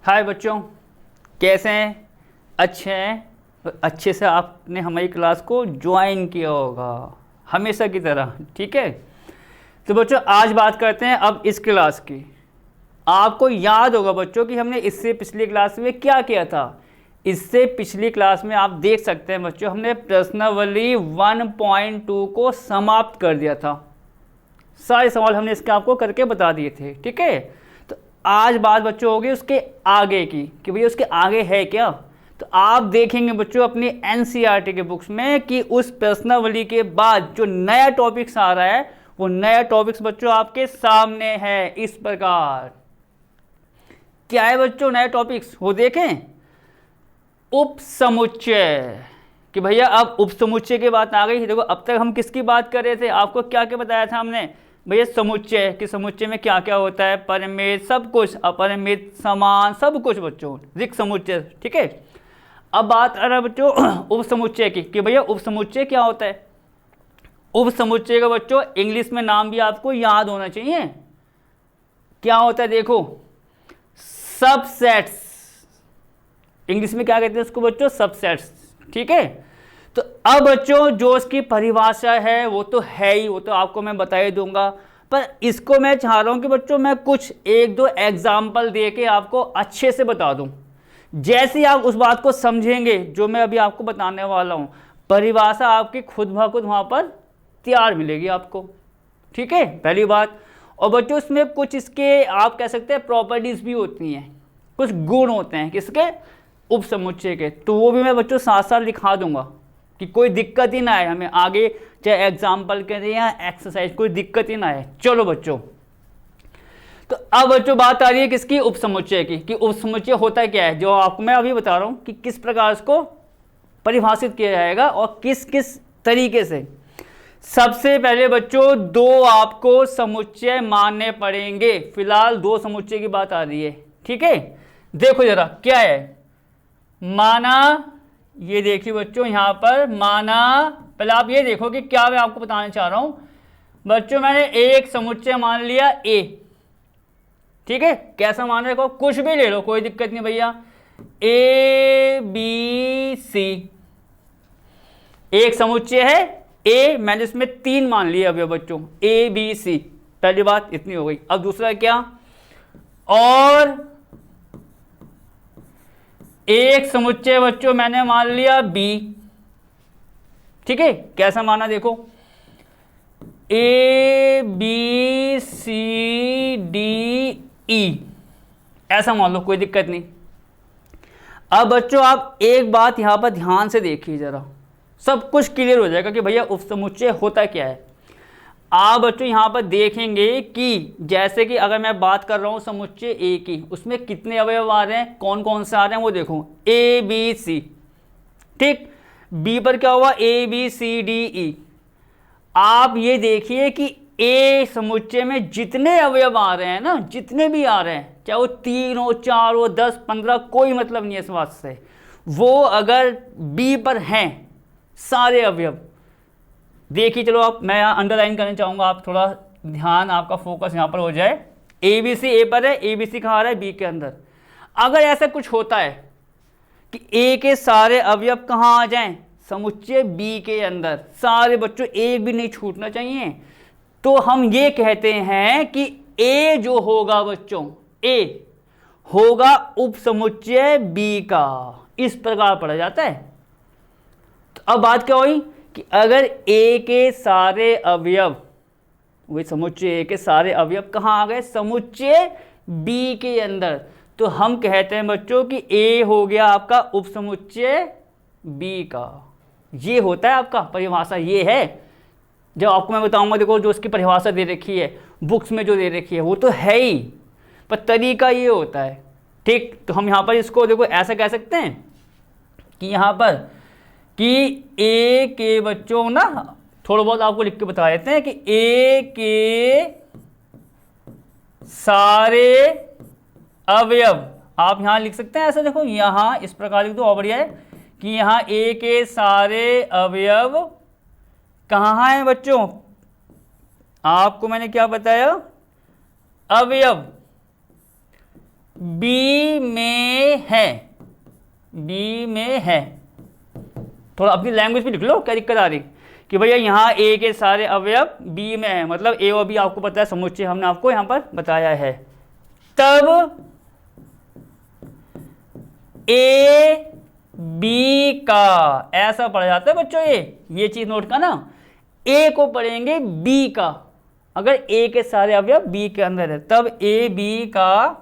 हाय बच्चों, कैसे हैं? अच्छे हैं? अच्छे से आपने हमारी क्लास को ज्वाइन किया होगा हमेशा की तरह, ठीक है। तो बच्चों आज बात करते हैं अब इस क्लास की। आपको याद होगा बच्चों कि हमने इससे पिछली क्लास में क्या किया था। इससे पिछली क्लास में आप देख सकते हैं बच्चों, हमने प्रश्नावली 1.2 को समाप्त कर दिया था। सारे सवाल हमने इसके आपको करके बता दिए थे, ठीक है। तो आज बात बच्चों होगी उसके आगे की कि भैया उसके आगे है क्या। तो आप देखेंगे बच्चों अपनी एनसीईआरटी के बुक्स में कि उस प्रश्नावली के बाद जो नया टॉपिक्स आ रहा है वो नया टॉपिक्स बच्चों आपके सामने है इस प्रकार। क्या है बच्चों नया टॉपिक्स, वो देखें। उपसमुच्चय, कि भैया अब उपसमुच्चय की बात आ गई। देखो अब तक हम किसकी बात कर रहे थे, आपको क्या क्या बताया था हमने भैया, समुच्चय कि समुच्चय में क्या क्या होता है, परिमित सब कुछ, अपरिमित, समान सब कुछ बच्चों, रिक्त समुच्चय, ठीक है। अब बात आ रहा है बच्चों उपसमुच्चय की कि भैया उपसमुच्चय क्या होता है। उपसमुच्चय का बच्चों इंग्लिश में नाम भी आपको याद होना चाहिए। क्या होता है देखो, सबसेट्स। इंग्लिश में क्या कहते हैं उसको बच्चों, सबसेट्स, ठीक है। तो अब बच्चों जो इसकी परिभाषा है वो तो है ही, वो तो आपको मैं बता ही दूंगा, पर इसको मैं चाह रहा हूं कि बच्चों मैं कुछ एक दो एग्जाम्पल दे के आपको अच्छे से बता दूं। जैसे ही आप उस बात को समझेंगे जो मैं अभी आपको बताने वाला हूं, परिभाषा आपकी खुद ब खुद वहां पर तैयार मिलेगी आपको, ठीक है, पहली बात। और बच्चों इसमें कुछ इसके आप कह सकते हैं प्रॉपर्टीज भी होती हैं, कुछ गुण होते हैं किसके, उपसमुच्चय के। तो वो भी मैं बच्चों साथ साथ लिखा दूंगा कि कोई दिक्कत ही ना आए हमें आगे, चाहे एग्जाम्पल करें या एक्सरसाइज, कोई दिक्कत ही ना आए। चलो बच्चों, तो अब बच्चों बात आ रही है किसकी, उपसमुच्चय की, कि उपसमुच्चय होता क्या है, जो आपको मैं अभी बता रहा हूं कि किस प्रकार इसको परिभाषित किया जाएगा और किस किस तरीके से। सबसे पहले बच्चों दो आपको समुच्चय मानने पड़ेंगे। फिलहाल दो समुच्चय की बात आ रही है, ठीक है। देखो जरा क्या है, माना, ये देखिए बच्चों यहां पर माना, पहले आप ये देखो कि क्या मैं आपको बताना चाह रहा हूं बच्चों। मैंने एक समुच्चय मान लिया ए, ठीक है। कैसा मान रहे हो, कुछ भी ले लो कोई दिक्कत नहीं भैया, ए बी सी एक समुच्चय है ए, मैंने इसमें तीन मान लिया अभी बच्चों, ए बी सी। पहली बात इतनी हो गई। अब दूसरा क्या, और एक समुच्चय बच्चों मैंने मान लिया बी, ठीक है। कैसा माना देखो, A B C D E, ऐसा मान लो कोई दिक्कत नहीं। अब बच्चों आप एक बात यहां पर ध्यान से देखिए जरा, सब कुछ क्लियर हो जाएगा कि भैया उपसमुच्चय होता क्या है। आप बच्चों यहां पर देखेंगे कि जैसे कि अगर मैं बात कर रहा हूं समुच्चय ए की, उसमें कितने अवयव आ रहे हैं, कौन कौन से आ रहे हैं वो देखो, ए बी सी, ठीक। बी पर क्या हुआ, A B C D E. आप ये देखिए कि ए समुच्चय में जितने अवयव आ रहे हैं ना, जितने भी आ रहे हैं, चाहे वो 3 हो 4 हो 10 15, कोई मतलब नहीं है इस बात से, वो अगर बी पर हैं सारे अवयव, देखिए चलो आप, मैं यहाँ अंडरलाइन करना चाहूंगा, आप थोड़ा ध्यान, आपका फोकस यहाँ पर हो जाए। ए बी सी ए पर है, ए बी सी कहाँ आ रहा है, बी के अंदर। अगर ऐसा कुछ होता है कि ए के सारे अवयव कहाँ आ जाएं, समुच्चय बी के अंदर, सारे बच्चों एक भी नहीं छूटना चाहिए, तो हम ये कहते हैं कि ए जो होगा बच्चों, ए होगा उपसमुच्चय बी का। इस प्रकार पढ़ा जाता है। तो अब बात क्या हुई कि अगर ए के सारे अवयव, वही समुच्चय ए के सारे अवयव कहाँ आ गए, समुच्चय बी के अंदर, तो हम कहते हैं बच्चों कि ए हो गया आपका उपसमुच्चय बी का। ये होता है आपका परिभाषा, ये है। जब आपको मैं बताऊंगा, देखो जो उसकी परिभाषा दे रखी है बुक्स में, जो दे रखी है वो तो है ही, पर तरीका ये होता है, ठीक। तो हम यहाँ पर इसको देखो ऐसा कह सकते हैं कि यहाँ पर कि ए के बच्चों ना, थोड़ा बहुत आपको लिख के बता देते हैं कि ए के सारे अवयव, आप यहां लिख सकते हैं ऐसा, देखो यहां इस प्रकार लिख दो और बढ़िया है कि यहां ए के सारे अवयव कहाँ हैं बच्चों, आपको मैंने क्या बताया, अवयव बी में है, बी में है। थोड़ा अपनी लैंग्वेज में लिख लो, क्या दिक्कत आ रही कि भैया यहाँ ए के सारे अवयव बी में है, मतलब ए और बी आपको पता है समुच्चय हमने आपको यहाँ पर बताया है। तब ए बी का, ऐसा पढ़ा जाता है बच्चों, ये चीज नोट का ना, ए को पढ़ेंगे बी का। अगर ए के सारे अवयव बी के अंदर है तब ए बी का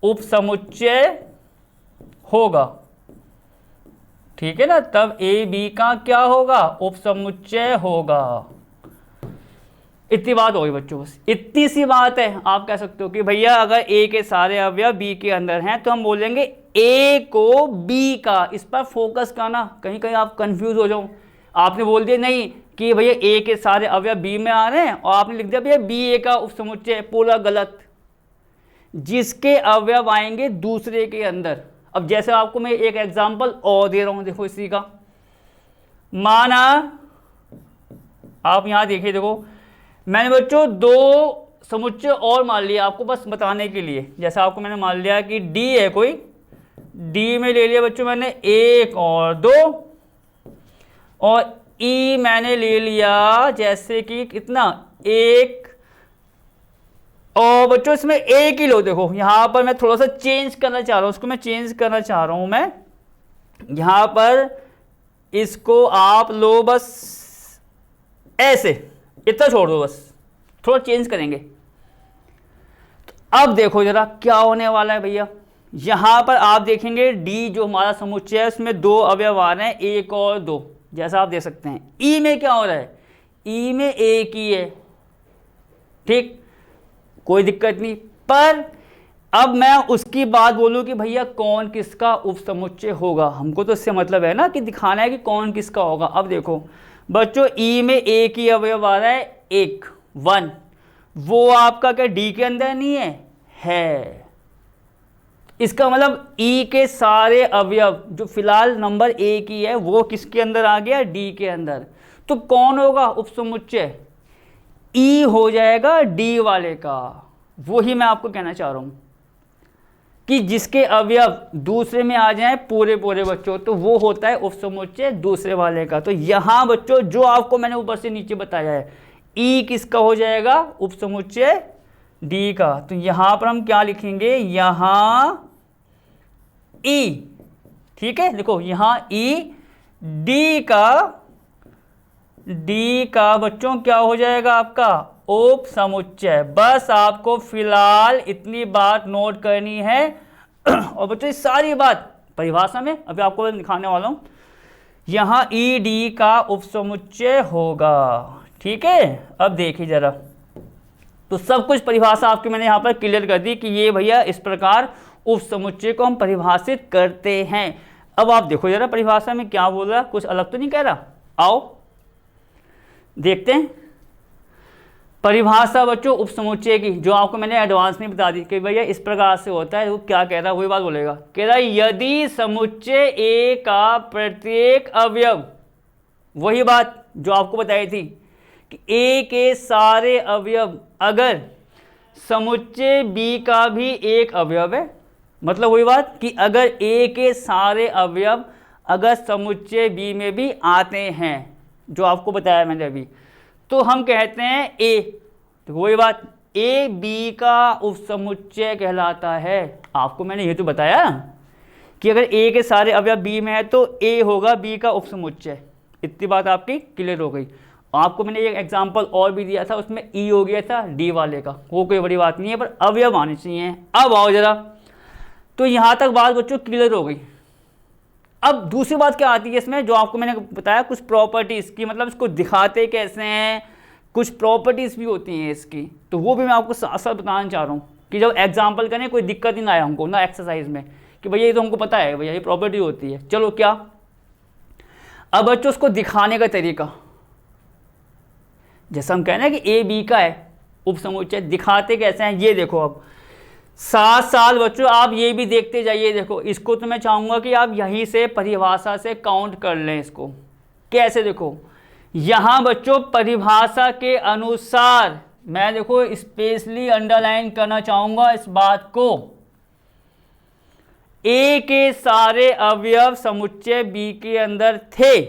उपसमुच्चय होगा, ठीक है ना। तब ए बी का क्या होगा, उपसमुच्चय होगा। इतनी बात होगी बच्चों, बस इतनी सी बात है। आप कह सकते हो कि भैया अगर ए के सारे अवयव बी के अंदर हैं तो हम बोलेंगे ए को बी का। इस पर फोकस करना, कहीं कहीं आप कंफ्यूज हो जाओ। आपने बोल दिया नहीं कि भैया ए के सारे अवयव बी में आ रहे हैं और आपने लिख दिया भैया बी ए का उपसमुच्चय, पूरा गलत। जिसके अवयव आएंगे दूसरे के अंदर। अब जैसे आपको मैं एक एग्जांपल और दे रहा हूं, देखो इसी का। माना आप यहां देखिए, देखो मैंने बच्चों दो समुच्चय और मान लिया आपको बस बताने के लिए। जैसे आपको मैंने मान लिया कि डी है कोई, डी में ले लिया बच्चों मैंने एक और दो, और ई मैंने ले लिया जैसे कि कितना, एक, और बच्चों इसमें एक ही लो। देखो यहां पर मैं थोड़ा सा चेंज करना चाह रहा हूं, उसको मैं चेंज करना चाह रहा हूं। मैं यहां पर इसको आप लो बस ऐसे, इतना छोड़ दो, बस थोड़ा चेंज करेंगे। तो अब देखो जरा क्या होने वाला है भैया। यहां पर आप देखेंगे डी जो हमारा समुच्चय है उसमें दो अवयव आ रहे हैं, एक और दो, जैसा आप देख सकते हैं। ई में क्या हो रहा है, ई में एक ही है, ठीक, कोई दिक्कत नहीं। पर अब मैं उसकी बात बोलूं कि भैया कौन किसका उपसमुच्चय होगा, हमको तो इससे मतलब है ना कि दिखाना है कि कौन किसका होगा। अब देखो बच्चों ई में एक ही अवयव आ रहा है, एक, वन, वो आपका क्या डी के अंदर नहीं है। इसका मतलब ई के सारे अवयव जो फिलहाल नंबर एक ही है वो किसके अंदर आ गया, डी के अंदर। तो कौन होगा उपसमुच्चय, ई हो जाएगा डी वाले का। वही मैं आपको कहना चाह रहा हूं कि जिसके अवयव दूसरे में आ जाएं पूरे पूरे बच्चों, तो वो होता है उपसमुच्चय दूसरे वाले का। तो यहां बच्चों जो आपको मैंने ऊपर से नीचे बताया है, ई किसका हो जाएगा, उपसमुच्चय डी का। तो यहां पर हम क्या लिखेंगे, यहां ई, ठीक है। देखो यहां ई डी का बच्चों क्या हो जाएगा आपका, उपसमुच्चय। बस आपको फिलहाल इतनी बात नोट करनी है। और बच्चों इस सारी बात परिभाषा में अभी आपको दिखाने वाला हूं। यहां ई डी का उपसमुच्चय होगा, ठीक है। अब देखिए जरा, तो सब कुछ परिभाषा आपकी मैंने यहां पर क्लियर कर दी कि ये भैया इस प्रकार उपसमुच्चय को हम परिभाषित करते हैं। अब आप देखो जरा परिभाषा में क्या बोल रहा, कुछ अलग तो नहीं कह रहा। आओ देखते हैं परिभाषा बच्चों उपसमुच्चय की, जो आपको मैंने एडवांस में बता दी कि भैया इस प्रकार से होता है। वो क्या कह रहा है, वही बात बोलेगा। कह रहा है यदि समुच्चय ए का प्रत्येक अवयव, वही बात जो आपको बताई थी कि ए के सारे अवयव अगर समुच्चय बी का भी एक अवयव है, मतलब वही बात कि अगर ए के सारे अवयव अगर समुच्चय बी में भी आते हैं, जो आपको बताया मैंने अभी, तो हम कहते हैं ए। तो वही बात, ए बी का उपसमुच्चय कहलाता है। आपको मैंने ये तो बताया कि अगर ए के सारे अवयव बी में है तो ए होगा बी का उपसमुच्चय। इतनी बात आपकी क्लियर हो गई। आपको मैंने एक एग्जांपल और भी दिया था, उसमें ई हो गया था डी वाले का, वो कोई बड़ी बात नहीं है, पर अवयव आने चाहिए। अब आओ जरा, तो यहां तक बात बच्चों क्लियर हो गई। अब दूसरी बात क्या आती है इसमें, जो आपको मैंने बताया कुछ प्रॉपर्टीज़ की, मतलब इसको दिखाते कैसे हैं, कुछ प्रॉपर्टीज़ भी होती हैं इसकी, तो वो भी मैं आपको साथ साथ बताना चाह रहा हूँ कि जब एग्जांपल करें कोई दिक्कत ही ना आए हमको ना एक्सरसाइज में, कि भैया ये तो हमको पता है भैया ये प्रॉपर्टी होती है। चलो क्या, अब बच्चों उसको दिखाने का तरीका, जैसा हम कह रहे हैं कि ए बी का है उपसमुच्चय, दिखाते कैसे हैं ये देखो। अब साथ साथ बच्चों आप ये भी देखते जाइए। देखो इसको तो मैं चाहूँगा कि आप यहीं से परिभाषा से काउंट कर लें इसको। कैसे, देखो यहाँ बच्चों परिभाषा के अनुसार, मैं देखो स्पेशली अंडरलाइन करना चाहूँगा इस बात को, ए के सारे अवयव समुच्चय बी के अंदर थे।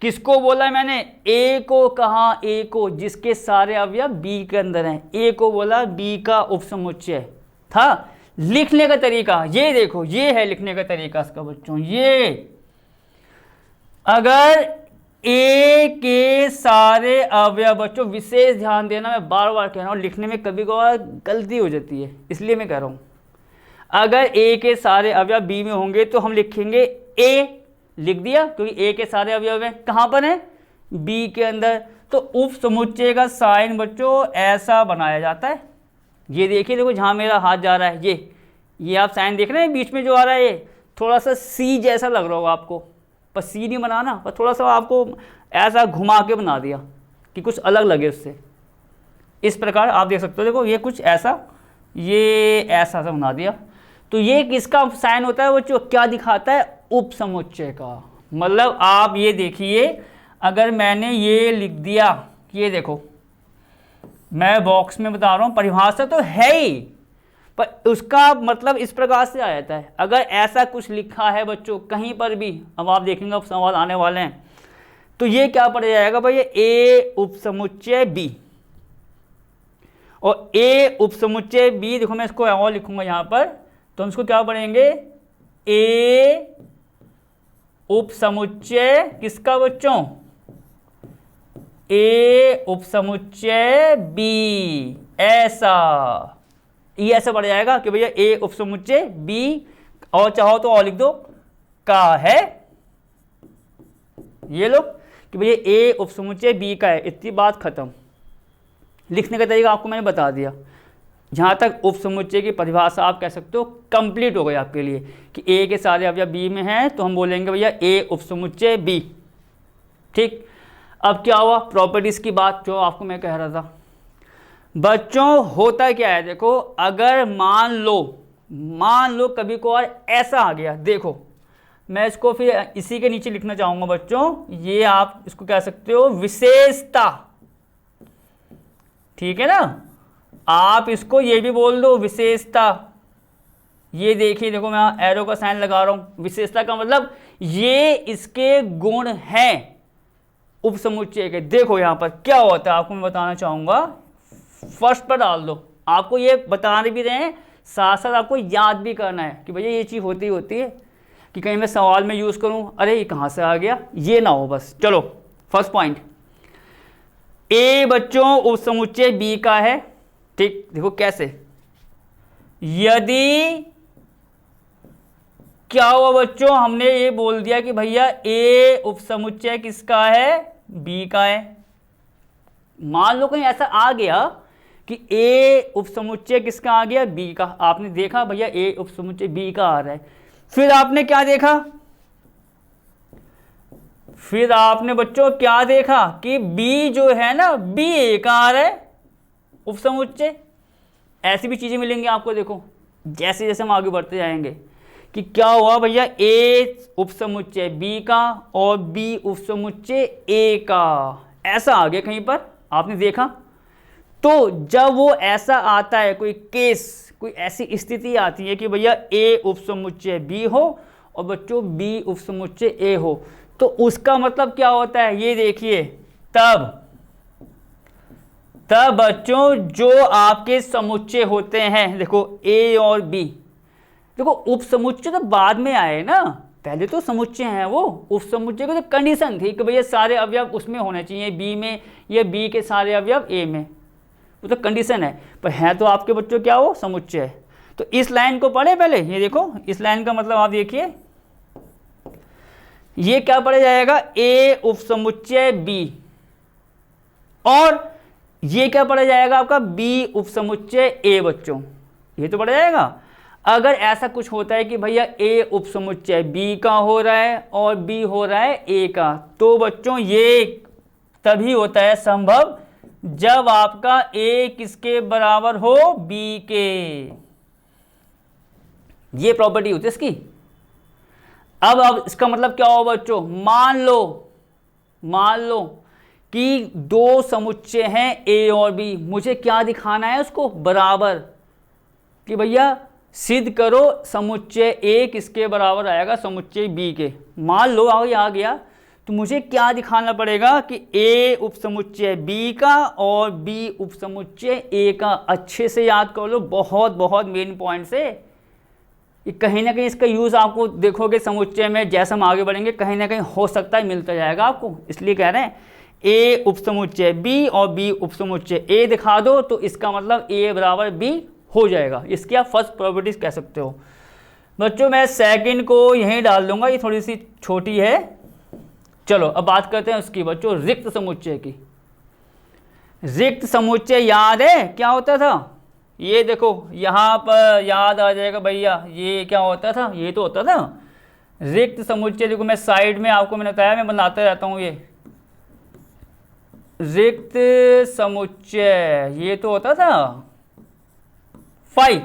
किसको बोला मैंने? ए को कहा, ए को, जिसके सारे अवयव बी के अंदर हैं। ए को बोला बी का उपसमुच्चय था। लिखने का तरीका ये देखो, ये है लिखने का तरीका इसका बच्चों। ये अगर ए के सारे अवयव, बच्चों विशेष ध्यान देना, मैं बार बार कह रहा हूँ, लिखने में कभी कभार गलती हो जाती है इसलिए मैं कह रहा हूँ। अगर ए के सारे अवयव बी में होंगे तो हम लिखेंगे ए, लिख दिया, क्योंकि ए के सारे अवयव हैं कहाँ पर है? बी के अंदर। तो उप समुच्चय का साइन बच्चों ऐसा बनाया जाता है। ये देखिए, देखो जहाँ मेरा हाथ जा रहा है, ये आप साइन देख रहे हैं बीच में जो आ रहा है, ये थोड़ा सा सी जैसा लग रहा होगा आपको, पर सी नहीं बनाना, पर थोड़ा सा आपको ऐसा घुमा के बना दिया कि कुछ अलग लगे उससे। इस प्रकार आप देख सकते हो, देखो ये कुछ ऐसा, ये ऐसा सा बना दिया। तो ये किसका साइन होता है बच्चों? क्या दिखाता है? उप समुच्चय का। मतलब आप ये देखिए, अगर मैंने ये लिख दिया, ये देखो मैं बॉक्स में बता रहा हूँ, परिभाषा तो है ही, पर उसका मतलब इस प्रकार से आ जाता है। अगर ऐसा कुछ लिखा है बच्चों कहीं पर भी, अब आप देखेंगे, अब सवाल आने वाले हैं, तो ये क्या पड़ जाएगा भाई? ए उपसमुच्चय बी, और ए उपसमुच्चय बी, देखो मैं इसको और लिखूंगा यहाँ पर, तो हम इसको क्या पढ़ेंगे? ए उपसमुच्चय किसका बच्चों? ए उपसमुच्चय बी, ऐसा, ये ऐसे पड़ जाएगा कि भैया ए उपसमुच्चय बी, और चाहो तो और लिख दो का है, ये लो कि भैया ए उपसमुच्चय बी का है। इतनी बात खत्म। लिखने का तरीका आपको मैंने बता दिया। जहाँ तक उपसमुच्चय की परिभाषा आप कह सकते हो कंप्लीट हो गई आपके लिए, कि ए के सारे अवयव बी में हैं, तो हम बोलेंगे भैया ए उपसमुच्चय बी। ठीक, अब क्या हुआ? प्रॉपर्टीज की बात जो आपको मैं कह रहा था बच्चों। होता क्या है, देखो अगर मान लो कभी को और ऐसा आ गया, देखो मैं इसको फिर इसी के नीचे लिखना चाहूंगा बच्चों, ये आप इसको कह सकते हो विशेषता, ठीक है ना? आप इसको ये भी बोल दो विशेषता। ये देखिए, देखो मैं एरो का साइन लगा रहा हूं, विशेषता का मतलब ये इसके गुण हैं उपसमुच्चय के। देखो यहां पर क्या होता है आपको मैं बताना चाहूंगा, फर्स्ट पर डाल दो। आपको ये बता भी रहे हैं, साथ साथ आपको याद भी करना है कि भैया ये चीज़ होती है, कि कहीं मैं सवाल में यूज़ करूं, अरे ये कहाँ से आ गया, ये ना हो बस। चलो फर्स्ट पॉइंट, ए बच्चों उपसमुच्चय बी का है। ठीक, देखो कैसे, यदि क्या हुआ बच्चों, हमने ये बोल दिया कि भैया ए उपसमुच्चय किसका है? बी का है। मान लो कहीं ऐसा आ गया कि ए उपसमुच्चय किसका आ गया? बी का। आपने देखा भैया ए उपसमुच्चय बी का आ रहा है, फिर आपने क्या देखा? फिर आपने बच्चों क्या देखा कि बी जो है ना, बी ए का आ रहा है उपसमुच्चय। ऐसी भी चीजें मिलेंगी आपको, देखो जैसे जैसे हम आगे बढ़ते जाएंगे कि क्या हुआ भैया, ए उपसमुच्चय बी का और बी उपसमुच्चय ए का, ऐसा आ गया कहीं पर आपने देखा। तो जब वो ऐसा आता है, कोई केस, कोई ऐसी स्थिति आती है कि भैया ए उपसमुच्चय बी हो और बच्चों बी उपसमुच्चय ए हो, तो उसका मतलब क्या होता है? ये देखिए, तब बच्चों जो आपके समुच्चय होते हैं, देखो ए और बी, देखो उपसमुच्चय तो बाद में आए ना, पहले तो समुच्चय हैं वो। उपसमुच्चय की तो कंडीशन थी कि भैया सारे अवयव उसमें होने चाहिए, बी में, या बी के सारे अवयव ए में, वो तो कंडीशन है। पर है तो आपके बच्चों क्या वो समुच्चय है। तो इस लाइन को पढ़े पहले, ये देखो इस लाइन का मतलब आप देखिए, ये क्या पढ़ा जाएगा? ए उपसमुच्चय बी, और ये क्या पढ़ा जाएगा आपका? बी उपसमुच्चय ए बच्चों, ये तो पढ़ा जाएगा। अगर ऐसा कुछ होता है कि भैया ए उपसमुच्चय बी का हो रहा है और बी हो रहा है ए का, तो बच्चों ये तभी होता है संभव जब आपका ए किसके बराबर हो? बी के। ये प्रॉपर्टी होती है इसकी। अब इसका मतलब क्या हो बच्चों? मान लो कि दो समुच्चय हैं ए और बी, मुझे क्या दिखाना है उसको? बराबर, कि भैया सिद्ध करो समुच्चय ए किसके बराबर आएगा समुच्चय बी के। मान लो आ गया तो मुझे क्या दिखाना पड़ेगा कि ए उपसमुच्चय बी का और बी उपसमुच्चय ए का। अच्छे से याद कर लो, बहुत बहुत मेन पॉइंट से। कहीं ना कहीं इसका यूज़ आपको देखोगे समुच्चय में, जैसे हम आगे बढ़ेंगे कहीं ना कहीं हो सकता है मिलता जाएगा आपको। इसलिए कह रहे हैं ए उपसमुच्चय बी और बी उपसमुच्चय ए दिखा दो तो इसका मतलब ए बराबर बी हो जाएगा। इसकी आप फर्स्ट प्रॉपर्टीज कह सकते हो। बच्चों मैं सेकंड को यहीं डाल दूंगा, ये थोड़ी सी छोटी है। चलो अब बात करते हैं उसकी बच्चों, रिक्त समुच्चय की। रिक्त समुच्चय याद है क्या होता था? ये देखो यहाँ पर याद आ जाएगा भैया, ये क्या होता था? ये तो होता था रिक्त समुच्चय। देखो मैं साइड में आपको मैंने बताया, मैं बनाता रहता हूँ ये रिक्त समुच्चय। ये तो होता था फाई।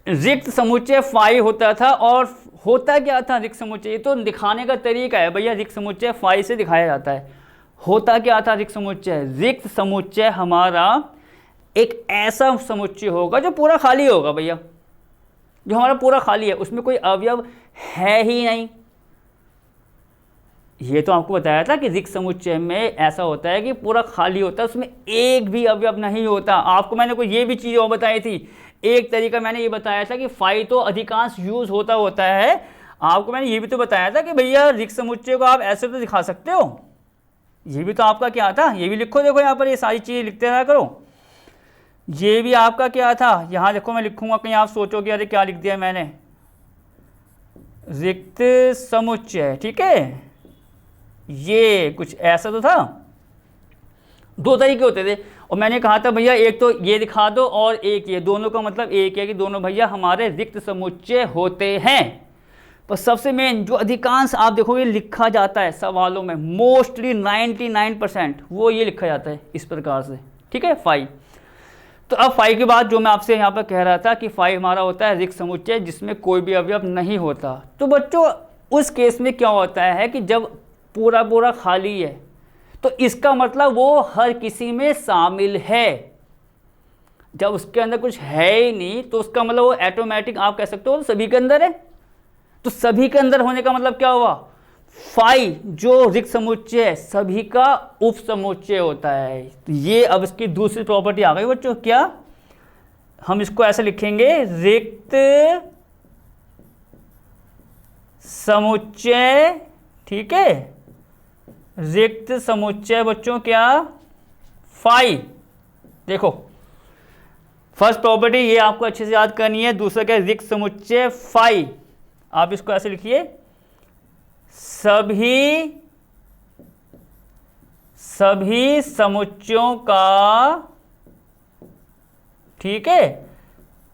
रिक्त समुच्चय फाई होता था। और होता क्या था रिक्त समुच्चय? ये तो दिखाने का तरीका है भैया, रिक्त समुच्चय फाई से दिखाया जाता है। होता क्या था रिक्त समुच्चय? रिक्त समुच्चय हमारा एक ऐसा समुच्चय होगा जो पूरा खाली होगा भैया, जो हमारा पूरा खाली है, उसमें कोई अवयव है ही नहीं। ये तो आपको बताया था कि रिक्त समुच्चय में ऐसा होता है कि पूरा खाली होता है, उसमें एक भी अवयव नहीं होता। आपको मैंने कोई ये भी चीज़ और बताई थी, एक तरीका मैंने ये बताया था कि फाई तो अधिकांश यूज होता है। आपको मैंने ये भी तो बताया था कि भैया रिक्त समुच्चय को आप ऐसे तो दिखा सकते हो। ये भी तो आपका क्या था, ये भी लिखो। देखो यहाँ पर ये सारी चीज़ें लिखते रहा करो। ये भी आपका क्या था, यहाँ देखो मैं लिखूंगा, कहीं आप सोचोगे अरे क्या लिख दिया मैंने। रिक्त समुच्चय, ठीक है, ये कुछ ऐसा तो था। दो तरीके होते थे और मैंने कहा था भैया एक तो ये दिखा दो और एक ये, दोनों का मतलब एक है कि दोनों भैया हमारे रिक्त समुच्चय होते हैं। पर सबसे मेन जो अधिकांश आप देखोगे लिखा जाता है सवालों में, मोस्टली 99%, वो ये लिखा जाता है इस प्रकार से, ठीक है, फाई। तो अब फाई के बाद जो मैं आपसे यहाँ पर कह रहा था कि फाई हमारा होता है रिक्त समुच्चय जिसमें कोई भी अवयव नहीं होता। तो बच्चों उस केस में क्या होता है कि जब पूरा खाली है तो इसका मतलब वो हर किसी में शामिल है। जब उसके अंदर कुछ है ही नहीं तो उसका मतलब वो ऑटोमेटिक आप कह सकते हो तो सभी के अंदर है। तो सभी के अंदर होने का मतलब क्या हुआ? फाई जो रिक्त समुच्चय है सभी का उप समुच्चय होता है। तो ये अब इसकी दूसरी प्रॉपर्टी आ गई बच्चों। क्या हम इसको ऐसे लिखेंगे, रिक्त समुच्चय, ठीक है, रिक्त समुच्चय बच्चों क्या? फाई। देखो फर्स्ट प्रॉपर्टी ये आपको अच्छे से याद करनी है। दूसरा क्या? रिक्त समुच्चय फाई। आप इसको ऐसे लिखिए, सभी समुच्चयों का, ठीक है,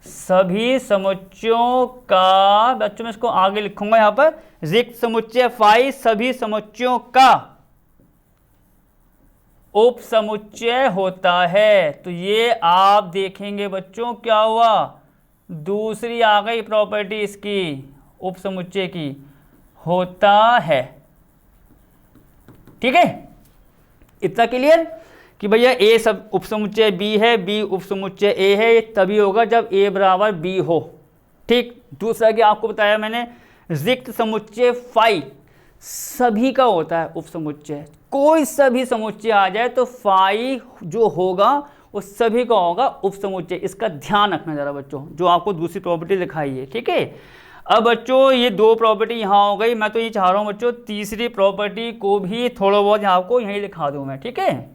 सभी समुच्चयों का, बच्चों में इसको आगे लिखूंगा यहां पर, रिक्त समुच्चय फाई सभी समुच्चयों का उप समुच्चय होता है। तो ये आप देखेंगे बच्चों क्या हुआ, दूसरी आ गई प्रॉपर्टी इसकी, उप समुच्चय की, होता है। ठीक है, इतना क्लियर कि भैया ए सब उपसमुच्चय बी है, बी उपसमुच्चय ए है, तभी होगा जब ए बराबर बी हो। ठीक, दूसरा कि आपको बताया मैंने, रिक्त समुच्चय फाई सभी का होता है उपसमुच्चय। कोई सभी समुच्चय आ जाए तो फाई जो होगा वो सभी का होगा उपसमुच्चय। इसका ध्यान रखना जरा बच्चों, जो आपको दूसरी प्रॉपर्टी दिखाई है। ठीक है, अब बच्चों ये दो प्रॉपर्टी यहाँ हो गई। मैं तो ये चाह रहा हूँ बच्चों तीसरी प्रॉपर्टी को भी थोड़ा बहुत यहाँ आपको यहीं लिखा दूँ मैं। ठीक है,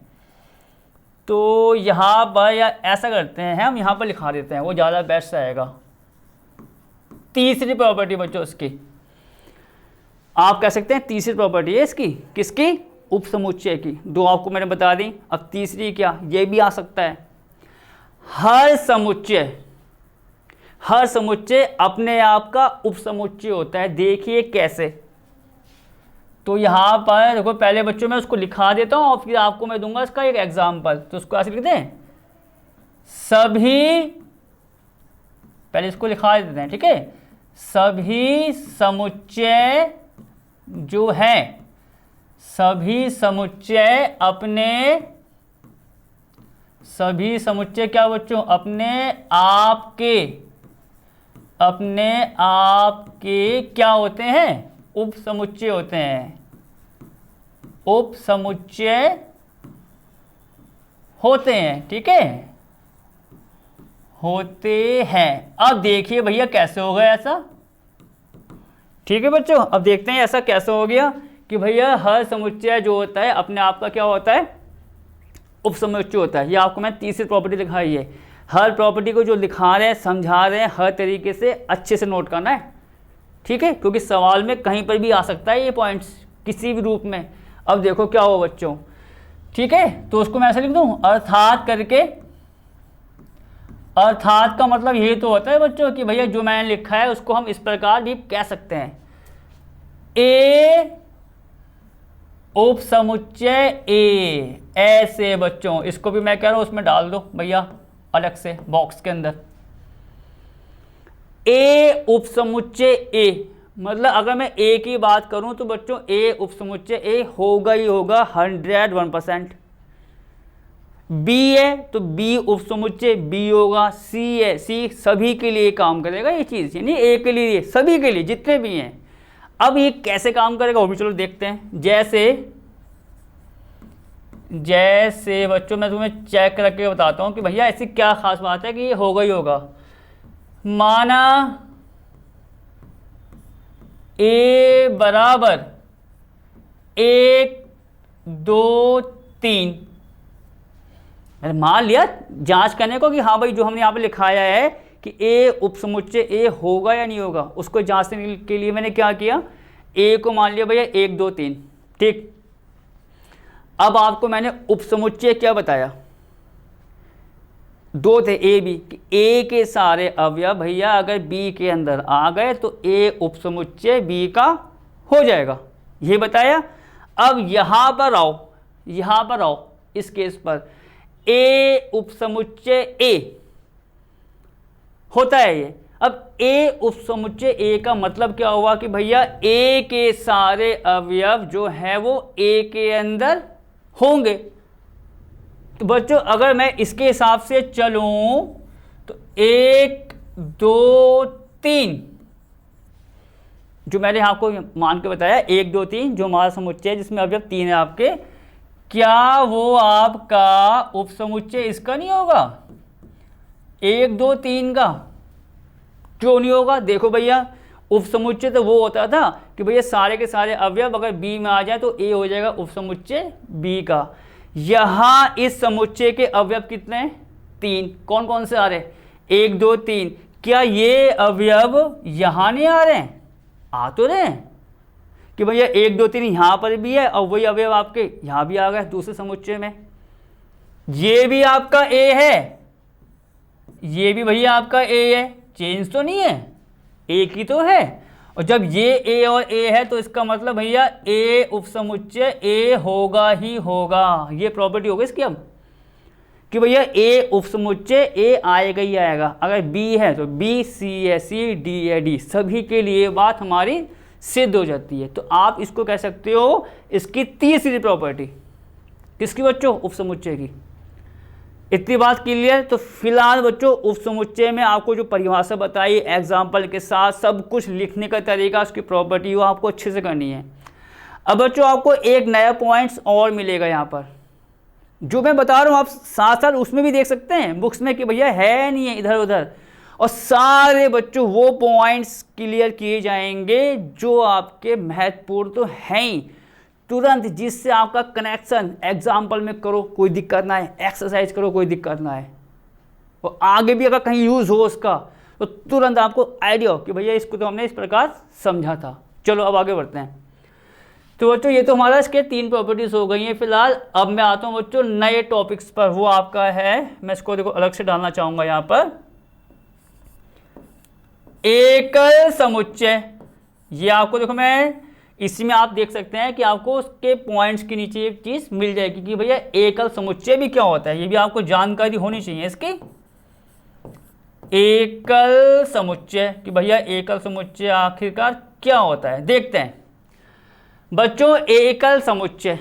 तो यहाँ पर या ऐसा करते हैं हम यहाँ पर लिखा देते हैं, वो ज़्यादा बेस्ट रहेगा। तीसरी प्रॉपर्टी बच्चों इसकी आप कह सकते हैं तीसरी प्रॉपर्टी है इसकी, किसकी? उपसमुच्चय की। दो आपको मैंने बता दी, अब तीसरी क्या, ये भी आ सकता है, हर समुच्चय अपने आप का उपसमुच्चय होता है। देखिए कैसे, तो यहाँ पर देखो पहले बच्चों मैं उसको लिखा देता हूँ और फिर आपको मैं दूंगा इसका एक एग्जाम्पल। तो उसको ऐसे लिख दें, सभी, पहले इसको लिखा देते हैं। ठीक है, सभी समुच्चय जो है, सभी समुच्चय क्या बच्चों? अपने आप के अपने आप के क्या होते हैं, उप समुच्चय होते हैं, उप समुच्चय होते हैं, ठीक है, होते हैं। अब देखिए भैया कैसे होगा ऐसा, ठीक है बच्चों। अब देखते हैं ऐसा कैसे हो गया कि भैया हर समुच्चय जो होता है अपने आप का क्या होता है, उप समुच्चय होता है। ये आपको मैं तीसरी प्रॉपर्टी दिखाई है। हर प्रॉपर्टी को जो दिखा रहे हैं, समझा रहे हैं, हर तरीके से अच्छे से नोट करना है, ठीक है, क्योंकि सवाल में कहीं पर भी आ सकता है ये पॉइंट्स किसी भी रूप में। अब देखो क्या हो बच्चों, ठीक है, तो उसको मैं ऐसे लिख दूं, अर्थात करके। अर्थात का मतलब ये तो होता है बच्चों कि भैया जो मैंने लिखा है उसको हम इस प्रकार भी कह सकते हैं, ए उप समुच्चय ए, ऐसे बच्चों। इसको भी मैं कह रहा हूं उसमें डाल दो भैया अलग से बॉक्स के अंदर, ए उप समुच्चय ए। मतलब अगर मैं ए की बात करूं तो बच्चों ए उप समुच्चय ए होगा ही होगा 101%। बी है तो बी उप समुच्चय बी होगा। सी है, सी सभी के लिए काम करेगा ये चीज़, यानी ए के लिए, सभी के लिए जितने भी हैं। अब ये कैसे काम करेगा वो भी चलो देखते हैं। जैसे बच्चों मैं तुम्हें चेक करके बताता हूँ कि भैया ऐसी क्या खास बात है कि ये होगा ही होगा। माना ए बराबर 1 2 3, मैंने मान लिया जांच करने को कि हाँ भाई जो हमने यहाँ पे लिखाया है कि ए उप समुच्चय ए होगा या नहीं होगा, उसको जांचने के लिए मैंने क्या किया, ए को मान लिया भैया 1 2 3, ठीक। अब आपको मैंने उप समुच्चय क्या बताया, 2 थे ए बी, कि ए के सारे अवयव भैया अगर बी के अंदर आ गए तो ए उप समुच्चय बी का हो जाएगा, ये बताया। अब यहाँ पर आओ इस केस पर, ए उप समुच्चय ए होता है ये। अब ए उप समुच्चय ए का मतलब क्या हुआ कि भैया ए के सारे अवयव जो है वो ए के अंदर होंगे। तो बच्चों अगर मैं इसके हिसाब से चलूं तो 1 2 3 जो मैंने आपको मान के बताया 1 2 3 जो हमारा समुच्चय है जिसमें अवयव 3 है आपके, क्या वो आपका उप समुच्चय इसका नहीं होगा 1 2 3 का? क्यों नहीं होगा? देखो भैया उप समुच्चय तो वो होता था कि भैया सारे के सारे अवयव अगर बी में आ जाए तो ए हो जाएगा उप समुच्चय बी का। यहाँ इस समुच्चय के अवयव कितने हैं? 3। कौन कौन से आ रहे हैं? 1 2 3। क्या ये अवयव यहाँ नहीं आ रहे हैं? आ तो रहे हैं कि भैया 1 2 3 यहाँ पर भी है और वही अवयव आपके यहाँ भी आ गए दूसरे समुच्चय में। ये भी आपका ए है, ये भी भैया आपका ए है, चेंज तो नहीं है, एक ही तो है। और जब ये ए और ए है तो इसका मतलब भैया ए उप समुच्चय ए होगा ही होगा। ये प्रॉपर्टी होगी इसकी अब कि भैया ए उप समुच्चय ए आएगा ही आएगा। अगर बी है तो बी, सी है सी, डी है डी, सभी के लिए बात हमारी सिद्ध हो जाती है। तो आप इसको कह सकते हो इसकी तीसरी प्रॉपर्टी। किसकी बच्चों? उप समुच्चय की। इतनी बात क्लियर? तो फिलहाल बच्चों उप समुच्चय में आपको जो परिभाषा बताई एग्जाम्पल के साथ सब कुछ लिखने का तरीका, उसकी प्रॉपर्टी वो आपको अच्छे से करनी है। अब बच्चों आपको एक नया पॉइंट्स और मिलेगा यहाँ पर, जो मैं बता रहा हूँ आप साथ साथ उसमें भी देख सकते हैं बुक्स में कि भैया है नहीं है इधर उधर। और सारे बच्चों वो पॉइंट्स क्लियर किए जाएंगे जो आपके महत्वपूर्ण तो हैं ही तुरंत, जिससे आपका कनेक्शन एग्जाम्पल में करो कोई दिक्कत ना है, एक्सरसाइज करो कोई दिक्कत ना है, और आगे भी अगर कहीं यूज़ हो उसका तो तुरंत आपको आइडिया हो कि भैया इसको तो हमने इस प्रकार समझा था। चलो अब आगे बढ़ते हैं। तो बच्चों ये तो हमारा इसके 3 प्रॉपर्टीज़ हो गई हैं फिलहाल। अब मैं आता हूँ बच्चों नए टॉपिक्स पर, वो आपका है, मैं इसको देखो अलग से डालना चाहूँगा यहाँ पर, एकल समुच्चय। ये आपको देखो मैं इसी में आप देख सकते हैं कि आपको उसके पॉइंट्स के नीचे एक चीज़ मिल जाएगी कि भैया एकल समुच्चय भी क्या होता है, ये भी आपको जानकारी होनी चाहिए इसकी। एकल समुच्चय कि भैया एकल समुच्चय आखिरकार क्या होता है, देखते हैं बच्चों। एकल समुच्चय,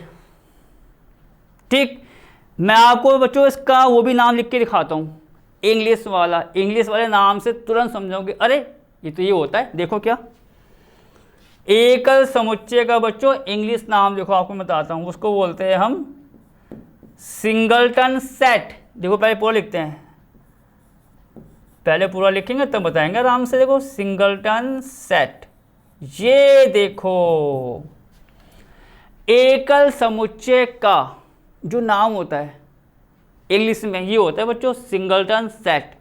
ठीक, मैं आपको बच्चों इसका वो भी नाम लिख के दिखाता हूँ, इंग्लिश वाले नाम से तुरंत समझोगे अरे ये तो ये होता है। देखो क्या एकल समुच्चय का बच्चों इंग्लिश नाम देखो आपको बताता हूँ, उसको बोलते हैं हम सिंगलटन सेट। देखो पहले पूरा लिखते हैं, पहले पूरा लिखेंगे तब बताएंगे आराम से। देखो सिंगलटन सेट, ये देखो एकल समुच्चय का जो नाम होता है इंग्लिश में ये होता है बच्चों सिंगलटन सेट।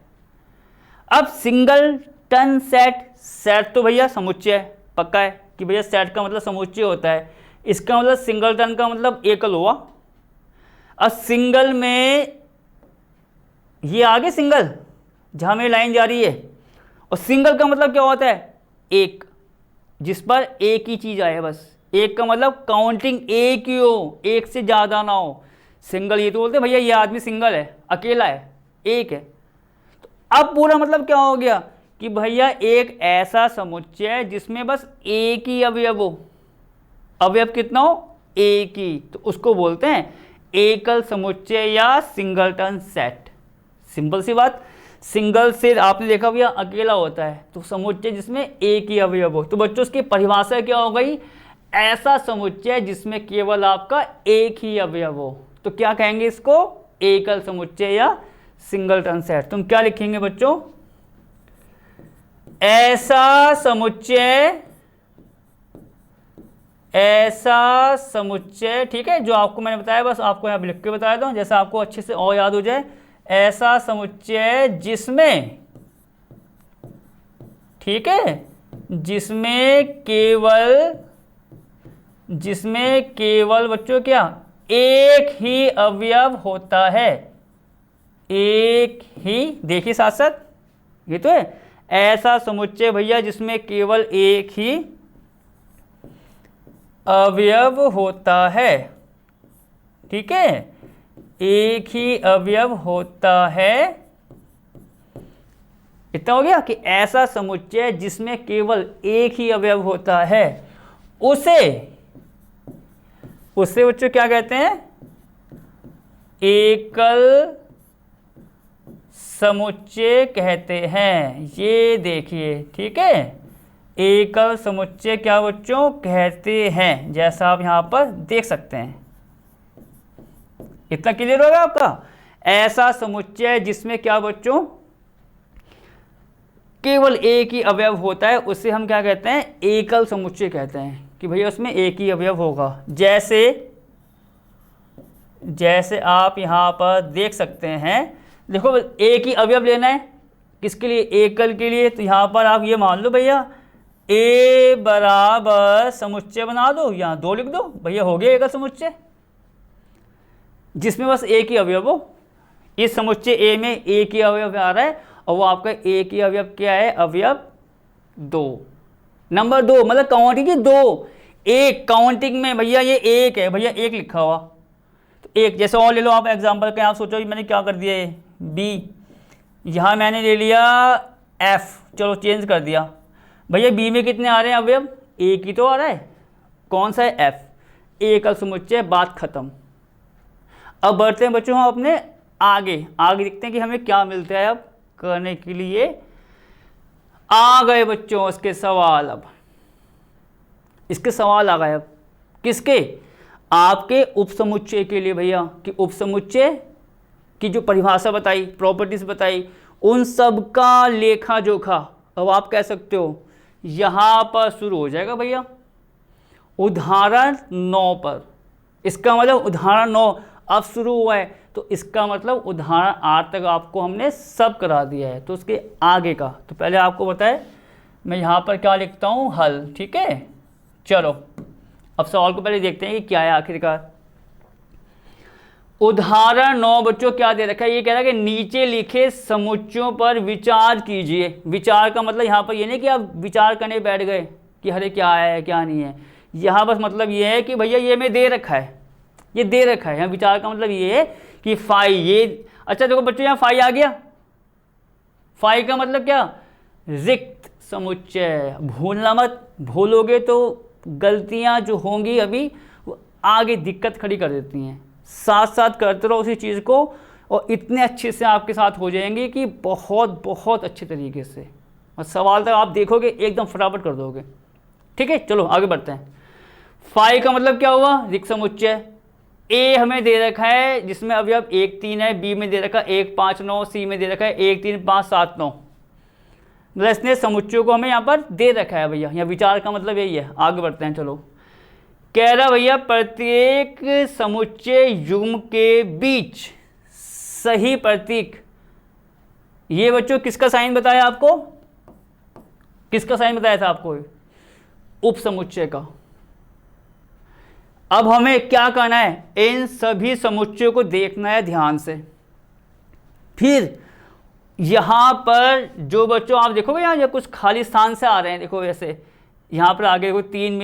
अब सिंगलटन सेट, सेट तो भैया समुच्चय पक्का है कि भैया सेट का मतलब समुच्चय होता है, इसका मतलब सिंगलटन का मतलब एकल हुआ। अब सिंगल में ये आगे सिंगल जहां मेरी लाइन जा रही है, और सिंगल का मतलब क्या होता है एक, जिस पर एक ही चीज आए बस। एक का मतलब काउंटिंग एक ही हो, एक से ज्यादा ना हो। सिंगल ये तो बोलते भैया ये आदमी सिंगल है, अकेला है, एक है। तो अब पूरा मतलब क्या हो गया कि भैया एक ऐसा समुच्चय जिसमें बस एक ही अवयव हो। अवयव कितना हो? एक ही, तो उसको बोलते हैं एकल समुच्चय या सिंगलटन सेट। सिंपल सी बात, सिंगल से आपने देखा भैया अकेला होता है, तो समुच्चय जिसमें एक ही अवयव हो। तो बच्चों उसकी परिभाषा क्या हो गई? ऐसा समुच्चय जिसमें केवल आपका एक ही अवयव हो। तो क्या कहेंगे इसको? एकल समुच्चय या सिंगलटन सेट। तुम क्या लिखेंगे बच्चों? ऐसा समुच्चय, ऐसा समुच्चय, ठीक है, जो आपको मैंने बताया बस आपको यहां लिख के बताया था जैसा आपको अच्छे से और याद हो जाए। ऐसा समुच्चय जिसमें, ठीक है, जिसमें केवल बच्चों क्या एक ही अवयव होता है। एक ही, देखिए साथ साथ ये तो है ऐसा समुच्चय भैया जिसमें केवल एक ही अवयव होता है, ठीक है, एक ही अवयव होता है। इतना हो गया कि ऐसा समुच्चय जिसमें केवल एक ही अवयव होता है, उसे बच्चों क्या कहते हैं? एकल समुच्चय कहते हैं। ये देखिए, ठीक है, एकल समुच्चय क्या बच्चों कहते हैं, जैसा आप यहां पर देख सकते हैं। इतना क्लियर होगा आपका? ऐसा समुच्चय जिसमें क्या बच्चों केवल एक ही अवयव होता है, उसे हम क्या कहते हैं? एकल समुच्चय कहते हैं कि भैया उसमें एक ही अवयव होगा। जैसे आप यहां पर देख सकते हैं, देखो एक ही अवयव लेना है किसके लिए? एकल के लिए। तो यहां पर आप ये मान लो भैया ए बराबर समुच्चय बना दो, यहां 2 लिख दो, भैया हो गया एकल समुच्चय जिसमें बस एक ही अवयव हो। इस समुच्चय ए में एक ही अवयव आ रहा है और वो आपका एक ही अवयव क्या है? अवयव 2। नंबर 2 मतलब काउंटिंग की 2, एक काउंटिंग में भैया ये एक है, भैया एक लिखा हुआ तो एक। जैसे और ले लो आप एग्जांपल के, आप सोचो मैंने क्या कर दिया है बी, यहाँ मैंने ले लिया एफ, चलो चेंज कर दिया। भैया बी में कितने आ रहे हैं अवयव? एक ही तो आ रहा है, कौन सा है? एफ। एकल समुच्चय, बात खत्म। अब बढ़ते हैं बच्चों हम अपने आगे देखते हैं कि हमें क्या मिलता है। अब करने के लिए आ गए बच्चों इसके सवाल। अब इसके सवाल आ गए, अब किसके? आपके उपसमुच्चय के लिए भैया, कि उपसमुच्चय की जो परिभाषा बताई, प्रॉपर्टीज बताई, उन सब का लेखा जोखा अब आप कह सकते हो यहां पर शुरू हो जाएगा भैया उदाहरण 9 पर। इसका मतलब उदाहरण 9 अब शुरू हुआ है, तो इसका मतलब उदाहरण 8 तक आपको हमने सब करा दिया है। तो उसके आगे का तो पहले आपको बताए, मैं यहाँ पर क्या लिखता हूँ? हल, ठीक है। चलो अब सवाल को पहले देखते हैं कि क्या है आखिरकार। उदाहरण 9 बच्चों क्या दे रखा है? ये कह रहा है कि नीचे लिखे समुच्चयों पर विचार कीजिए। विचार का मतलब यहाँ पर ये नहीं कि आप विचार करने बैठ गए कि अरे क्या है क्या नहीं है, यहाँ बस मतलब ये है कि भैया ये में दे रखा है, ये दे रखा है। यहाँ विचार का मतलब ये है कि फाई, ये अच्छा देखो बच्चों यहाँ फाई आ गया। फाई का मतलब क्या? रिक्त समुच्चय। भूलना मत, भूलोगे तो गलतियां जो होंगी अभी वो आगे दिक्कत खड़ी कर देती हैं। साथ साथ करते रहो उसी चीज़ को और इतने अच्छे से आपके साथ हो जाएंगे कि बहुत बहुत अच्छे तरीके से। और सवाल तक आप देखोगे एकदम फटाफट कर दोगे। ठीक है, चलो आगे बढ़ते हैं। फाई का मतलब क्या हुआ, रिक्त समुच्चय। ए हमें दे रखा है जिसमें अवयव 1 3 है, बी में दे रखा है 1 5 9, सी में दे रखा है 1 3 5 7 9। मतलब इसने समुच्चयों को हमें यहाँ पर दे रखा है भैया। यहाँ विचार का मतलब यही है। आगे बढ़ते हैं, चलो। कह रहा भैया प्रत्येक समुच्चय युग्म के बीच सही प्रतीक, ये बच्चों किसका साइन बताया आपको, किसका साइन बताया था आपको, उप समुच्चय का। अब हमें क्या करना है, इन सभी समुच्चयों को देखना है ध्यान से। फिर यहां पर जो बच्चों आप देखोगे यहाँ कुछ खाली स्थान से आ रहे हैं, देखो ऐसे यहाँ पर आगे कोई 3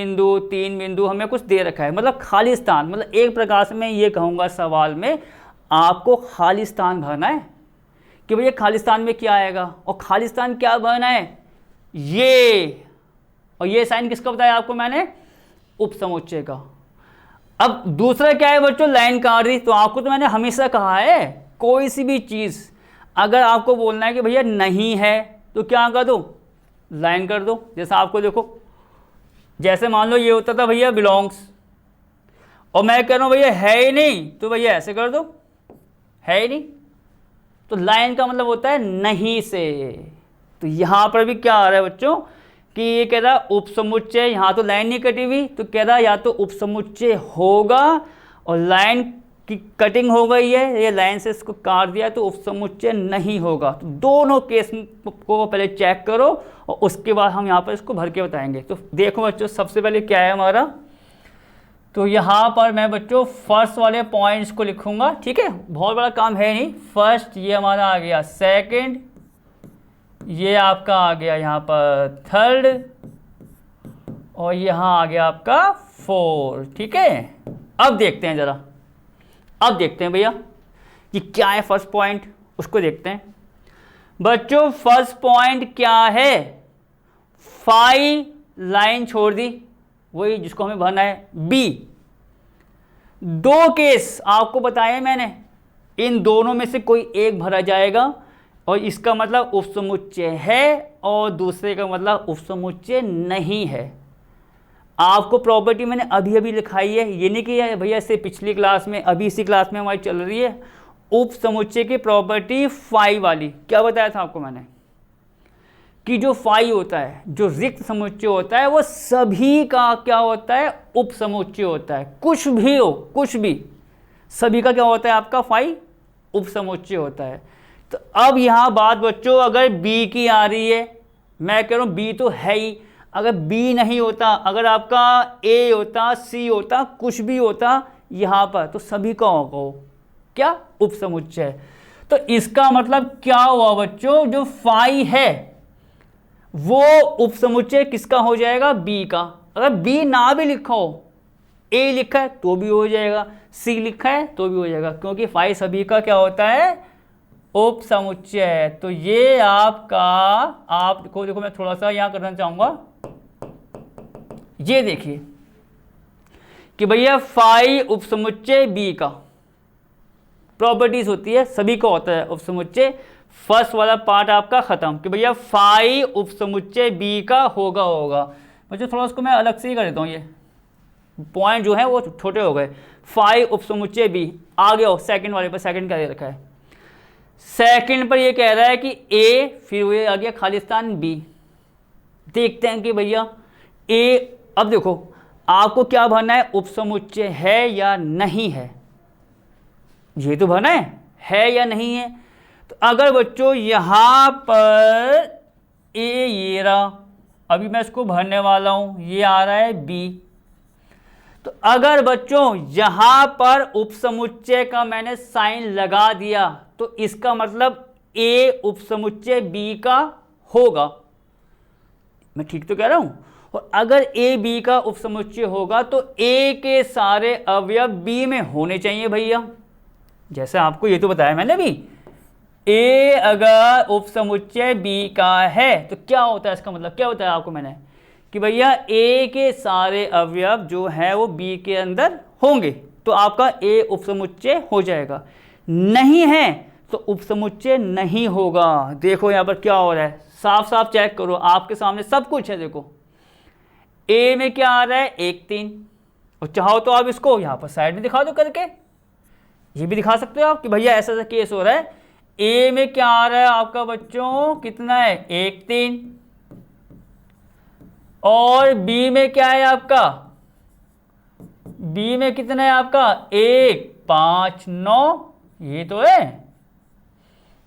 बिंदु हमें कुछ दे रखा है, मतलब खाली स्थान। मतलब एक प्रकार से मैं ये कहूँगा सवाल में आपको खाली स्थान भरना है कि भैया खाली स्थान में क्या आएगा, और खाली स्थान क्या भरना है, ये। और ये साइन किसका बताया आपको मैंने, उप समुच्चय का। अब दूसरा क्या है बच्चों, लाइन काट दी। तो आपको तो मैंने हमेशा कहा है कोई सी भी चीज़ अगर आपको बोलना है कि भैया नहीं है तो क्या कर दो, लाइन कर दो। जैसा आपको देखो, जैसे मान लो ये होता था भैया बिलोंग्स, और मैं कह रहा हूँ भैया है ही नहीं, तो भैया ऐसे कर दो, है ही नहीं। तो लाइन का मतलब होता है नहीं से। तो यहाँ पर भी क्या आ रहा है बच्चों कि ये कह रहा उप समुच्चय, यहाँ तो लाइन नहीं कटी हुई, तो कह रहा या तो उप समुच्चय होगा, और लाइन की कटिंग हो गई है, ये लाइन से इसको काट दिया तो उप समुच्चय नहीं होगा। तो दोनों केस को पहले चेक करो और उसके बाद हम यहाँ पर इसको भर के बताएंगे। तो देखो बच्चों, सबसे पहले क्या है हमारा, तो यहाँ पर मैं बच्चों फर्स्ट वाले पॉइंट्स को लिखूंगा। ठीक है, बहुत बड़ा काम है नहीं। फर्स्ट ये हमारा आ गया, सेकंड ये आपका आ गया यहाँ पर थर्ड, और यहाँ आ गया आपका फोर्थ। ठीक है, अब देखते हैं जरा, अब देखते हैं भैया कि क्या है फर्स्ट पॉइंट, उसको देखते हैं बच्चों। फर्स्ट पॉइंट क्या है, फाई लाइन छोड़ दी, वही जिसको हमें भरना है। बी, दो केस आपको बताए मैंने, इन दोनों में से कोई एक भरा जाएगा, और इसका मतलब उपसमुच्चय है और दूसरे का मतलब उपसमुच्चय नहीं है। आपको प्रॉपर्टी मैंने अभी अभी लिखाई है, ये नहीं कि भैया इससे पिछली क्लास में, अभी इसी क्लास में हमारी चल रही है उपसमुच्चय की प्रॉपर्टी फाई वाली। क्या बताया था आपको मैंने कि जो फाई होता है, जो रिक्त समुच्चय होता है, वो सभी का क्या होता है, उपसमुच्चय होता है। कुछ भी हो, कुछ भी, सभी का क्या होता है आपका फाई उपसमुच्चय होता है। तो अब यहाँ बात बच्चों अगर बी की आ रही है, मैं कह रहा हूँ बी तो है ही, अगर बी नहीं होता, अगर आपका ए होता, सी होता, कुछ भी होता यहाँ पर, तो सभी का होगा क्या, उपसमुच्चय। तो इसका मतलब क्या हुआ बच्चों, जो फाई है वो उपसमुच्चय किसका हो जाएगा, बी का। अगर बी ना भी लिखा हो, ए लिखा है तो भी हो जाएगा, सी लिखा है तो भी हो जाएगा, क्योंकि फाई सभी का क्या होता है, उपसमुच्चय। तो ये आपका, आपको देखो मैं थोड़ा सा यहां करना चाहूंगा, ये देखिए कि भैया फाई उपसमुच्चय बी का प्रॉपर्टीज होती है, सभी का होता है उपसमुच्चय। फर्स्ट वाला पार्ट आपका खत्म कि भैया फाई उपसमुच्चय बी का होगा। बच्चों थोड़ा उसको मैं अलग से ही कर देता हूँ, ये पॉइंट जो है वो छोटे हो गए। फाई उपसमुच्चय बी आ गया, सेकंड वाले पर, सेकंड क्या दे रखा है, सेकंड पर ये कह रहा है कि ए, फिर ये आ गया खालिस्तान बी। देखते हैं कि भैया ए, अब देखो आपको क्या भरना है, उपसमुच्चय है या नहीं है, ये तो भरना है या नहीं है। तो अगर बच्चों यहां पर ए ये रहा, अभी मैं इसको भरने वाला हूं, ये आ रहा है बी। तो अगर बच्चों यहां पर उपसमुच्चय का मैंने साइन लगा दिया, तो इसका मतलब ए उपसमुच्चय बी का होगा। मैं ठीक तो कह रहा हूं। और अगर ए बी का उपसमुच्चय होगा तो ए के सारे अवयव बी में होने चाहिए भैया। जैसे आपको ये तो बताया मैंने भी, ए अगर उपसमुच्चय बी का है तो क्या होता है, इसका मतलब क्या बताया आपको मैंने कि भैया ए के सारे अवयव जो है वो बी के अंदर होंगे, तो आपका ए उपसमुच्चय हो जाएगा। नहीं है तो उपसमुच्चय नहीं होगा। देखो यहाँ पर क्या हो रहा है, साफ साफ चेक करो, आपके सामने सब कुछ है। देखो ए में क्या आ रहा है 1 3, और चाहो तो आप इसको यहाँ पर साइड में दिखा दो करके, ये भी दिखा सकते हो आप कि भैया ऐसा ऐसा केस हो रहा है। ए में क्या आ रहा है आपका बच्चों, कितना है 1 3, और बी में क्या है आपका, बी में कितना है आपका 1 5 9, ये तो है।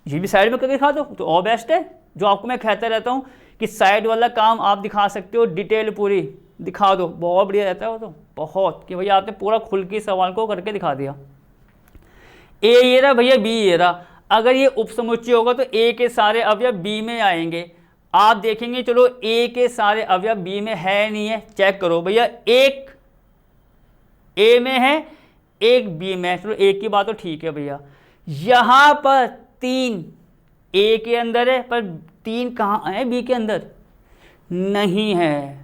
ये भी साइड में करके दिखा दो तो और बेस्ट है। जो आपको मैं कहता रहता हूँ कि साइड वाला काम आप दिखा सकते हो, डिटेल पूरी दिखा दो, बहुत बढ़िया रहता है वो तो, बहुत, कि भैया आपने पूरा खुल के सवाल को करके दिखा दिया। ए ये रहा भैया, बी ये रहा। अगर ये उपसमुच्चय होगा तो ए के सारे अवयव बी में आएंगे। आप देखेंगे चलो ए के सारे अवयव बी में है नहीं है, चेक करो भैया, एक ए में है एक बी में है, चलो एक की बात तो ठीक है भैया। यहाँ पर 3 ए के अंदर है पर 3 कहाँ है बी के अंदर, नहीं है।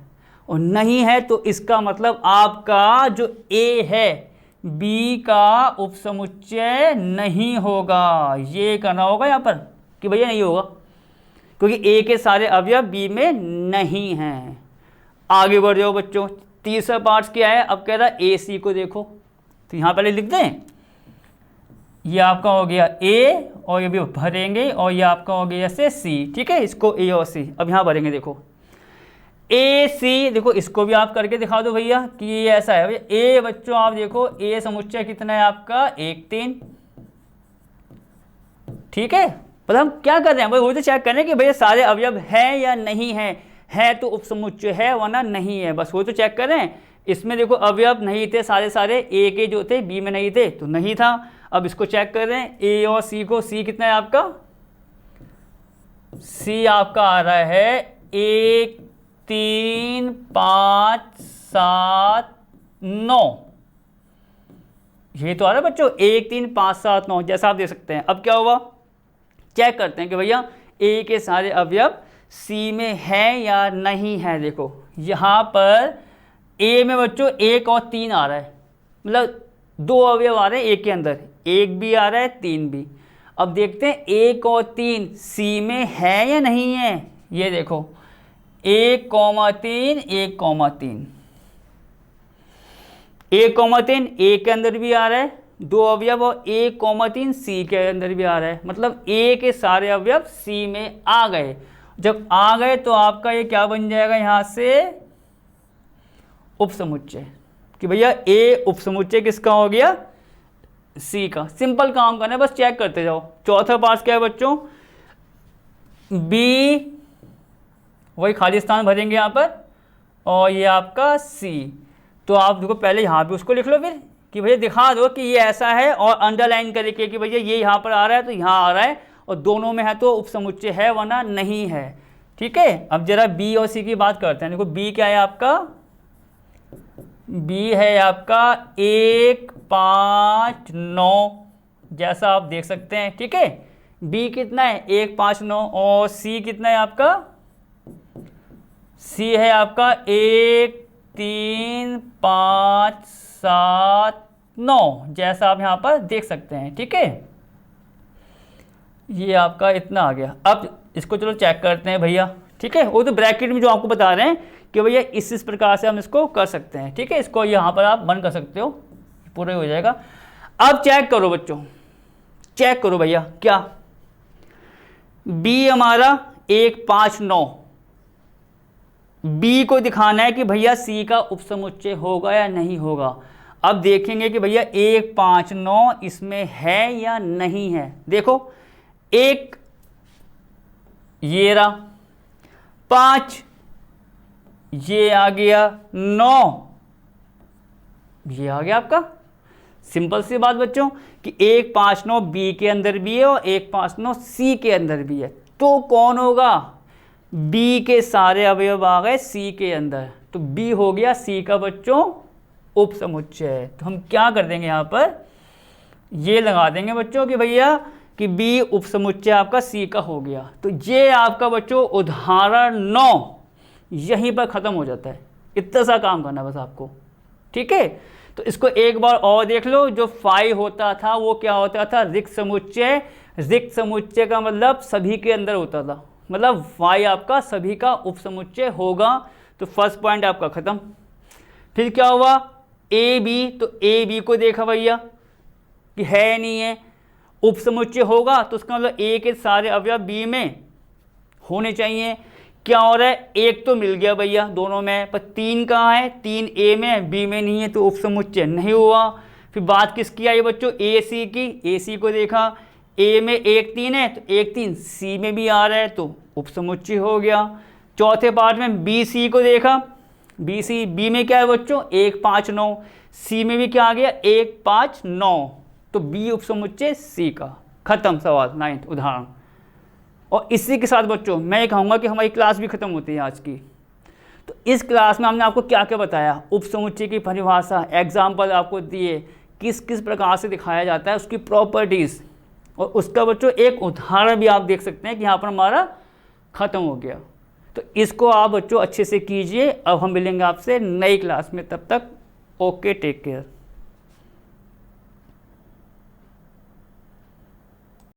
और नहीं है तो इसका मतलब आपका जो ए है बी का उपसमुच्चय नहीं होगा, ये करना होगा यहाँ पर कि भैया नहीं होगा, क्योंकि ए के सारे अवयव बी में नहीं हैं। आगे बढ़ जाओ बच्चों, तीसरा पार्ट क्या है, अब कह रहा है ए सी को देखो, तो यहाँ पहले लिख दें, ये आपका हो गया ए और ये भी भरेंगे, और ये आपका हो गया से सी, ठीक है, इसको ए और सी अब यहाँ भरेंगे। देखो ए सी, देखो इसको भी आप करके दिखा दो भैया कि ये ऐसा है। भैया ए बच्चों आप देखो ए समुच्चय कितना है आपका 1 3, ठीक है। मतलब हम क्या कर रहे हैं भाई, वो तो चेक करें कि भैया सारे अवयव हैं या नहीं हैं, है तो उपसमुच्चय है वरना नहीं है, बस वो तो चेक करें। इसमें देखो अवयव नहीं थे सारे सारे, ए के जो थे बी में नहीं थे तो नहीं था। अब इसको चेक कर रहे हैं ए और सी को, सी कितना है आपका, सी आपका आ रहा है 1 3 5 7 9, ये तो आ रहा है बच्चों 1 3 5 7 9, जैसा आप देख सकते हैं। अब क्या हुआ, चेक करते हैं कि भैया ए के सारे अवयव सी में है या नहीं है। देखो यहाँ पर ए में बच्चों 1 और 3 आ रहा है, मतलब 2 अवयव आ रहे हैं ए के अंदर, 1 भी आ रहा है 3 भी। अब देखते हैं 1 और 3 सी में है या नहीं है। ये देखो 1 3 1 3, 1 3 ए के अंदर भी आ रहा है 2 अवयव, और 1 3 सी के अंदर भी आ रहा है, मतलब ए के सारे अवयव सी में आ गए। जब आ गए तो आपका ये क्या बन जाएगा यहाँ से, उपसमुच्चय, कि भैया ए उपसमुच्चय किसका हो गया, सी का। सिंपल काम करना है, बस चेक करते जाओ। चौथा पार्ट क्या है बच्चों, बी, वही खाली स्थान भरेंगे यहाँ पर, और ये आपका सी। तो आप देखो पहले यहाँ पे उसको लिख लो फिर कि भैया दिखा दो कि ये ऐसा है, और अंडरलाइन करके कि भैया ये यहाँ पर आ रहा है तो यहाँ आ रहा है, और दोनों में है तो उपसमुच्चय है वरना नहीं है, ठीक है। अब जरा बी और सी की बात करते हैं। देखो बी क्या है आपका, बी है आपका 1 5 9, जैसा आप देख सकते हैं, ठीक है। बी कितना है 1 5 9, और सी कितना है आपका, सी है आपका 1 3 5 7 9, जैसा आप यहाँ पर देख सकते हैं, ठीक है। ये आपका इतना आ गया। अब इसको चलो चेक करते हैं भैया, ठीक है। वो तो ब्रैकेट में जो आपको बता रहे हैं कि भैया इस प्रकार से हम इसको कर सकते हैं, ठीक है। इसको यहाँ पर आप बंद कर सकते हो, पूरा हो जाएगा। अब चेक करो बच्चों, चेक करो भैया, क्या बी हमारा 1 5 9, बी को दिखाना है कि भैया सी का उपसमुच्चय होगा या नहीं होगा। अब देखेंगे कि भैया 1 5 9 इसमें है या नहीं है। देखो 1 ये रहा, 5 ये आ गया, 9 ये आ गया आपका। सिंपल सी बात बच्चों कि 1 5 9 बी के अंदर भी है और 1 5 9 सी के अंदर भी है, तो कौन होगा, बी के सारे अवयव आ गए सी के अंदर, तो बी हो गया सी का बच्चों उपसमुच्चय। तो हम क्या कर देंगे यहाँ पर, ये लगा देंगे बच्चों कि भैया कि बी उपसमुच्चय आपका सी का हो गया। तो ये आपका बच्चों उदाहरण 9 यहीं पर ख़त्म हो जाता है। इतना सा काम करना बस आपको, ठीक है। तो इसको एक बार और देख लो, जो फाई होता था वो क्या होता था, रिक्त समुच्चय। रिक्त समुच्चय का मतलब सभी के अंदर होता था, मतलब y आपका सभी का उपसमुच्चय होगा। तो फर्स्ट पॉइंट आपका खत्म। फिर क्या हुआ, ए बी, तो ए बी को देखा भैया कि है नहीं है, उपसमुच्चय होगा तो उसका मतलब ए के सारे अवयव बी में होने चाहिए। क्या हो रहा है, एक तो मिल गया भैया दोनों में, पर 3 कहाँ है, 3 ए में बी में नहीं है, तो उपसमुच्चय नहीं हुआ। फिर बात किसकी आई बच्चों, ए सी की। ए सी को देखा, ए में 1 3 है तो 1 3 सी में भी आ रहा है तो उपसमुच्चय हो गया। चौथे पार्ट में बी सी को देखा, बी सी, बी में क्या है बच्चों 1 5 9, सी में भी क्या आ गया 1 5 9, तो बी उपसमुच्चय सी का। खत्म सवाल 9th उदाहरण। और इसी के साथ बच्चों मैं ये कहूँगा कि हमारी क्लास भी खत्म होती है आज की। तो इस क्लास में हमने आपको क्या क्या बताया, उपसमुच्चय की परिभाषा, एग्जाम्पल आपको दिए, किस किस प्रकार से दिखाया जाता है, उसकी प्रॉपर्टीज़, और उसका बच्चों एक उदाहरण भी आप देख सकते हैं कि यहाँ पर हमारा ख़त्म हो गया। तो इसको आप बच्चों अच्छे से कीजिए। अब हम मिलेंगे आपसे नई क्लास में, तब तक ओके, टेक केयर।